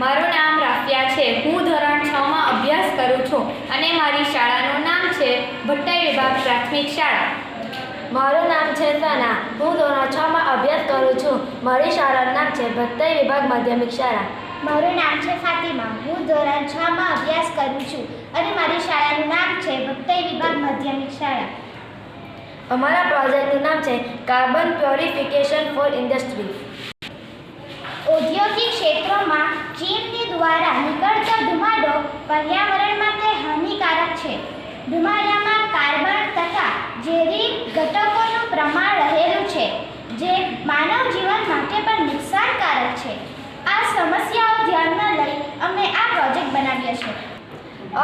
મારું નામ રાફિયા છે. હું ધોરણ 6 માં અભ્યાસ કરું છું અને મારી શાળાનું નામ છે ભટ્ટાઈ વિભાગ પ્રાથમિક શાળા. મારું નામ છે સના. હું ધોરણ 6 માં અભ્યાસ કરું છું. મારી શાળાનું નામ છે ભટ્ટાઈ વિભાગ માધ્યમિક શાળા. મારું નામ છે ફાતિમા. હું ધોરણ 6 માં અભ્યાસ કરું છું અને મારી શાળાનું નામ છે ભટ્ટાઈ વિભાગ માધ્યમિક શાળા. અમારા પ્રોજેક્ટનું નામ છે કાર્બન પ્યોરિફિકેશન ફોર ઇન્ડસ્ટ્રી. ઔદ્યોગિક ક્ષેત્રોમાં ચીમની દ્વારા નીકળતો ધુમાડો પર્યાવરણ માટે હાનિકારક છે. ધુમાડામાં કાર્બન તથા ઝેરી ઘટકોનું પ્રમાણ રહેલું છે, જે માનવ જીવન માટે પણ નુકસાનકારક છે. આ સમસ્યાઓ ધ્યાનમાં લઈ અમે આ પ્રોજેક્ટ બનાવ્યો છે.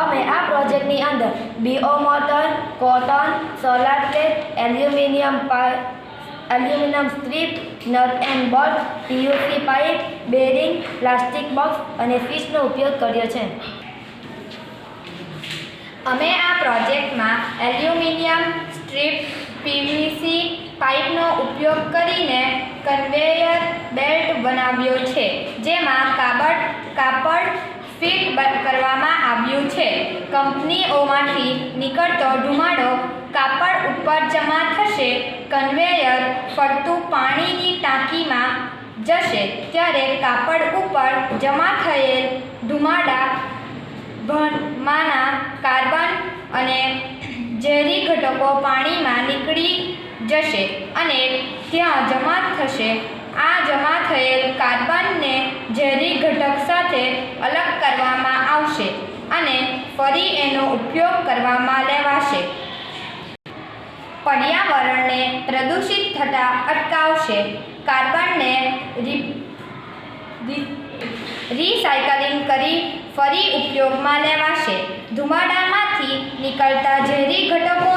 અમે આ પ્રોજેક્ટની અંદર BO motor, cotton, solar plate, aluminium strip, nut and bolt, PUC pipe, bearing, plastic box અને ફિશનો ઉપયોગ કર્યો છે. અમે આ પ્રોજેક્ટમાં એલ્યુમિનિયમ સ્ટ્રીપ, પીવીસી પાઇપનો ઉપયોગ કરીને કન્વેયર બેલ્ટ બનાવ્યો છે, જેમાં કાપડ ફિટ કરવામાં આવ્યું છે. કંપનીઓમાંથી નીકળતો ધુમાડો કાપડ ઉપર જમા થશે. કન્વેયર ફરતું પાણીની ટાંકીમાં જશે, ત્યારે કાપડ ઉપર જમા થયેલ ધુમાડામાંના કાર્બન અને ઝેરી ઘટકો પાણીમાં નીકળી જશે અને ત્યાં જમા થશે. આ જમા થયેલ કાર્બનને ઝેરી ઘટક સાથે અલગ કરવામાં આવશે અને ફરી એનો ઉપયોગ કરવામાં લેવાશે. પર્યાવરણને પ્રદૂષિત થતાં અટકાવશે. કાર્બનને રિસાયકલિંગ કરી ફરી ઉપયોગમાં લેવાશે. ધુમાડામાંથી નીકળતા ઝેરી ઘટકો